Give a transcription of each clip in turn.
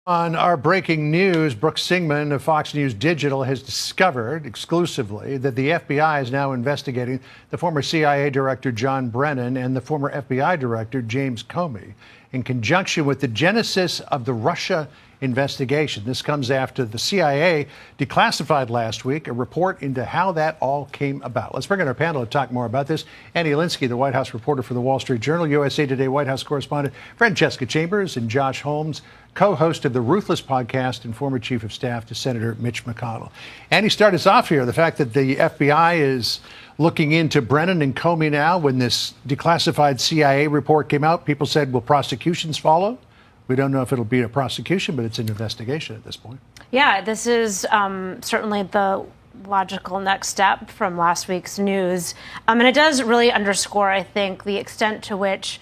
On our breaking news, Brooke Singman of Fox News Digital has discovered exclusively that the FBI is now investigating the former CIA Director John Brennan and the former FBI Director James Comey in conjunction with the genesis of the Russia investigation. This comes after the CIA declassified last week a report into how that all came about. Let's bring in our panel to talk more about this. Annie Linskey, the White House reporter for the Wall Street Journal, USA Today White House correspondent Francesca Chambers, and Josh Holmes, co-host of the Ruthless podcast and former chief of staff to Senator Mitch McConnell. Annie, start us off here. The fact that the FBI is looking into Brennan and Comey now, when this declassified CIA report came out, people said, will prosecutions follow? We don't know if it'll be a prosecution, but it's an investigation at this point. Yeah, this is certainly the logical next step from last week's news. And it does really underscore, I think, the extent to which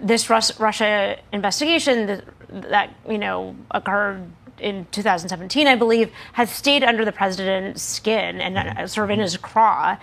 this Russia investigation that occurred in 2017, I believe, has stayed under the president's skin and sort of in his craw.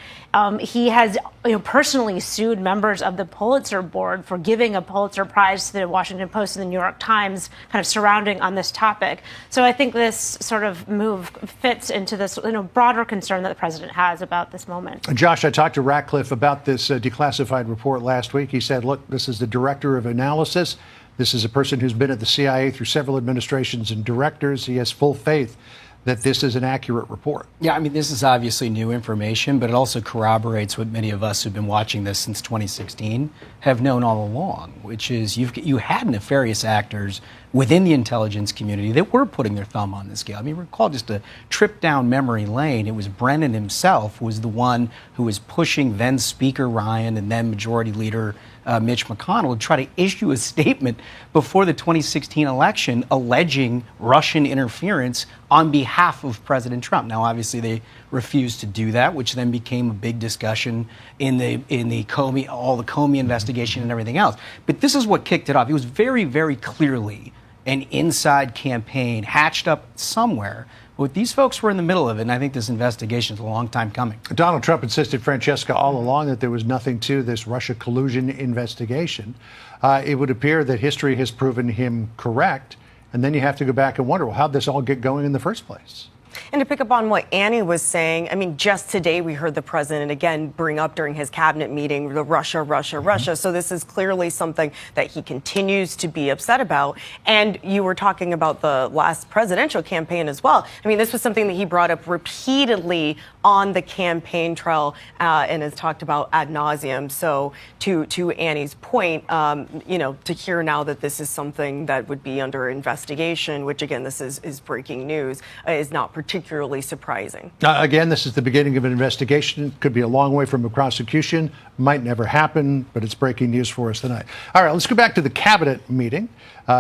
He has personally sued members of the Pulitzer board for giving a Pulitzer Prize to the Washington Post and the New York Times, kind of surrounding on this topic. So I think this sort of move fits into this broader concern that the president has about this moment. Josh, I talked to Ratcliffe about this declassified report last week. He said, look, this is the director of analysis. This is a person who's been at the CIA through several administrations and directors. He has full faith that this is an accurate report. Yeah, I mean, this is obviously new information, but it also corroborates what many of us who've been watching this since 2016 have known all along, which is you had nefarious actors within the intelligence community that were putting their thumb on the scale. I mean, recall just a trip down memory lane. It was Brennan himself was the one who was pushing then Speaker Ryan and then Majority Leader Mitch McConnell to try to issue a statement before the 2016 election alleging Russian interference on behalf of President Trump. Now, obviously, they refused to do that, which then became a big discussion in the Comey, all the Comey investigation and everything else. But this is what kicked it off. It was very, very clearly an inside campaign hatched up somewhere. But these folks were in the middle of it, and I think this investigation is a long time coming. Donald Trump insisted, Francesca, all along that there was nothing to this Russia collusion investigation. It would appear that history has proven him correct, and then you have to go back and wonder, well, how'd this all get going in the first place? And to pick up on what Annie was saying, I mean, just today we heard the president again bring up during his cabinet meeting the Russia. So this is clearly something that he continues to be upset about. And you were talking about the last presidential campaign as well. I mean, this was something that he brought up repeatedly on the campaign trail and has talked about ad nauseum. So to Annie's point, to hear now that this is something that would be under investigation, which again, this is breaking news, is not particularly surprising. Again, this is the beginning of an investigation. Could be a long way from a prosecution. Might never happen, but it's breaking news for us tonight. All right, let's go back to the cabinet meeting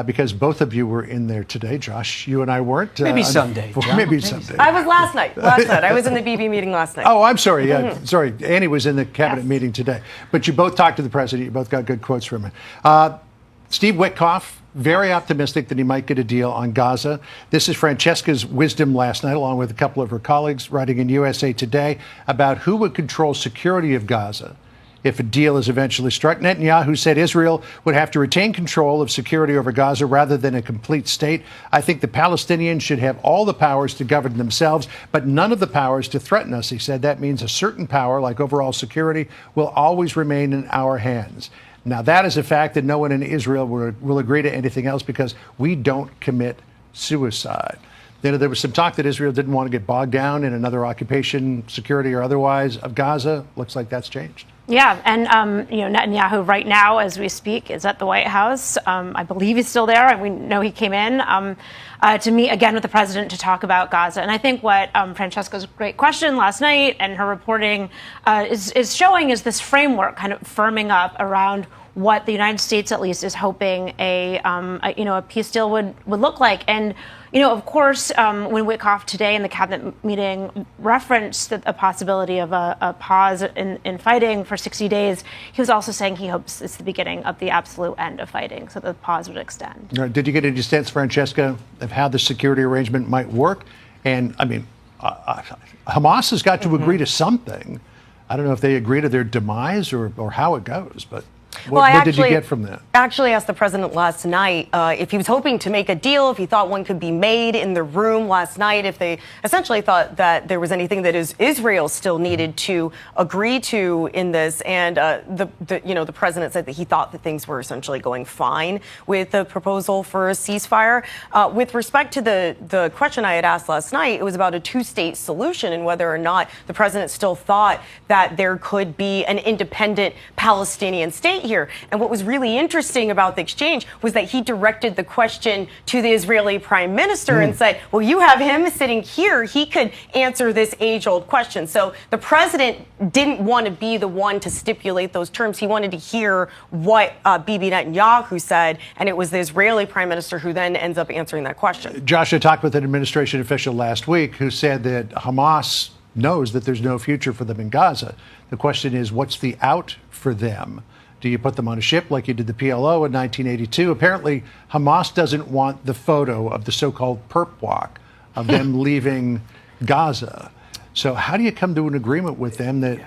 because both of you were in there today. Josh, you and I weren't. Maybe someday. Maybe someday. I was last night. I was in the BB meeting last night. Oh, I'm sorry. Yeah, sorry. Annie was in the cabinet meeting today. But you both talked to the president. You both got good quotes from him. Steve Witkoff, very optimistic that he might get a deal on Gaza. This is Francesca's wisdom last night, along with a couple of her colleagues, writing in USA Today about who would control security of Gaza if a deal is eventually struck. Netanyahu said Israel would have to retain control of security over Gaza rather than a complete state. I think the Palestinians should have all the powers to govern themselves, but none of the powers to threaten us. He said that means a certain power, like overall security, will always remain in our hands. Now, that is a fact that no one in Israel will agree to anything else because we don't commit suicide. There was some talk that Israel didn't want to get bogged down in another occupation, security or otherwise, of Gaza. Looks like that's changed. Yeah, and Netanyahu right now, as we speak, is at the White House. I believe he's still there, and we know he came in to meet again with the president to talk about Gaza. And I think what Francesca's great question last night and her reporting is showing is this framework kind of firming up around what the United States, at least, is hoping a peace deal would look like. And of course, when Witkoff today in the cabinet meeting referenced a possibility of a pause in fighting for 60 days, he was also saying he hopes it's the beginning of the absolute end of fighting, so the pause would extend. Did you get any sense, Francesca, of how the security arrangement might work? And, I mean, Hamas has got to agree to something. I don't know if they agree to their demise or how it goes, but... What did you get from that? Actually asked the president last night if he was hoping to make a deal, if he thought one could be made in the room last night, if they essentially thought that there was anything that Israel still needed to agree to in this. And the president said that he thought that things were essentially going fine with the proposal for a ceasefire. With respect to the question I had asked last night, it was about a two-state solution and whether or not the president still thought that there could be an independent Palestinian state here. And what was really interesting about the exchange was that he directed the question to the Israeli prime minister and said, well, you have him sitting here. He could answer this age-old question. So the president didn't want to be the one to stipulate those terms. He wanted to hear what Bibi Netanyahu said, and it was the Israeli prime minister who then ends up answering that question. Josh, I talked with an administration official last week who said that Hamas knows that there's no future for them in Gaza. The question is, what's the out for them? Do you put them on a ship like you did the PLO in 1982? Apparently, Hamas doesn't want the photo of the so-called perp walk of them leaving Gaza. So how do you come to an agreement with them that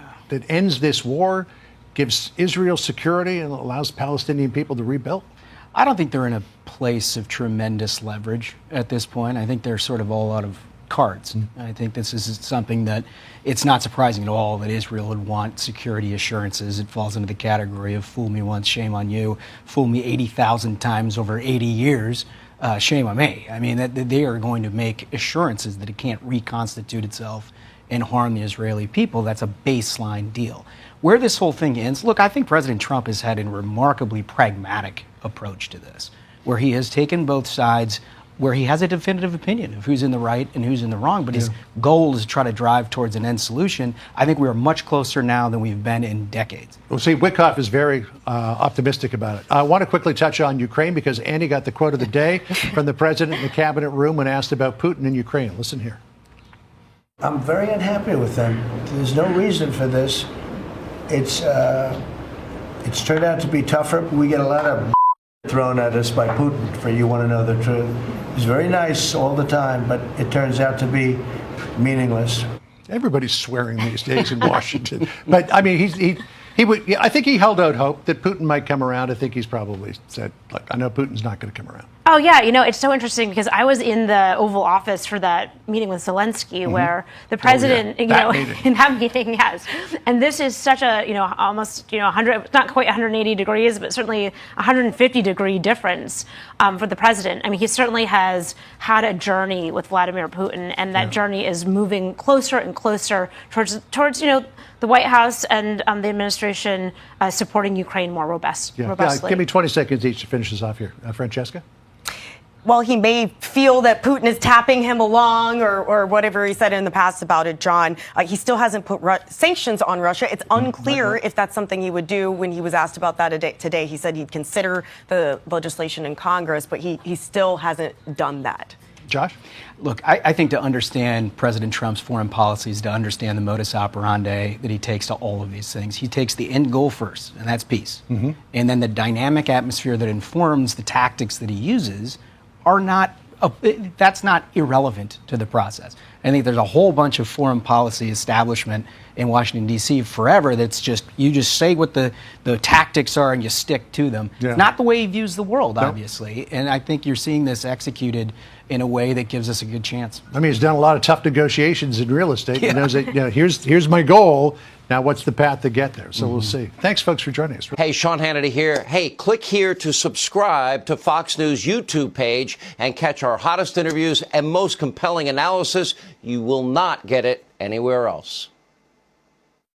ends this war, gives Israel security, and allows Palestinian people to rebuild? I don't think they're in a place of tremendous leverage at this point. I think they're sort of all out of cards. I think this is something that it's not surprising at all that Israel would want security assurances. It falls into the category of fool me once, shame on you. Fool me 80,000 times over 80 years, shame on me. I mean, that they are going to make assurances that it can't reconstitute itself and harm the Israeli people. That's a baseline deal. Where this whole thing ends, look, I think President Trump has had a remarkably pragmatic approach to this, where he has taken both sides, where he has a definitive opinion of who's in the right and who's in the wrong, but his goal is to try to drive towards an end solution. I think we are much closer now than we've been in decades. Well, see, Witkoff is very optimistic about it. I want to quickly touch on Ukraine because Andy got the quote of the day from the president in the cabinet room when asked about Putin and Ukraine. Listen here. I'm very unhappy with them. There's no reason for this. It's turned out to be tougher. We get a lot of thrown at us by Putin, for you want to know the truth. He's very nice all the time, but it turns out to be meaningless. Everybody's swearing these days in Washington. But, I mean, he would. I think he held out hope that Putin might come around. I think he's probably said, look, I know Putin's not going to come around. Oh, yeah. You know, it's so interesting because I was in the Oval Office for that meeting with Zelensky where the president, in that meeting, yes. And this is such a, almost, 100, not quite 180 degrees, but certainly 150 degree difference for the president. I mean, he certainly has had a journey with Vladimir Putin, and that journey is moving closer and closer towards the White House and the administration supporting Ukraine more robustly. Give me 20 seconds each to finish this off here. Francesca? While he may feel that Putin is tapping him along or whatever he said in the past about it, John, he still hasn't put sanctions on Russia. It's unclear if that's something he would do. When he was asked about that today, he said he'd consider the legislation in Congress, but he still hasn't done that. Josh? Look, I think to understand President Trump's foreign policies, to understand the modus operandi that he takes to all of these things, he takes the end goal first, and that's peace. And then the dynamic atmosphere that informs the tactics that he uses that's not irrelevant to the process. I think there's a whole bunch of foreign policy establishment in Washington, D.C. forever that's you just say what the tactics are and you stick to them. It's not the way he views the world, obviously. And I think you're seeing this executed in a way that gives us a good chance. I mean, he's done a lot of tough negotiations in real estate. He knows that, here's my goal. Now, what's the path to get there? So we'll see. Thanks, folks, for joining us. Hey, Sean Hannity here. Hey, click here to subscribe to Fox News YouTube page and catch our hottest interviews and most compelling analysis. You will not get it anywhere else.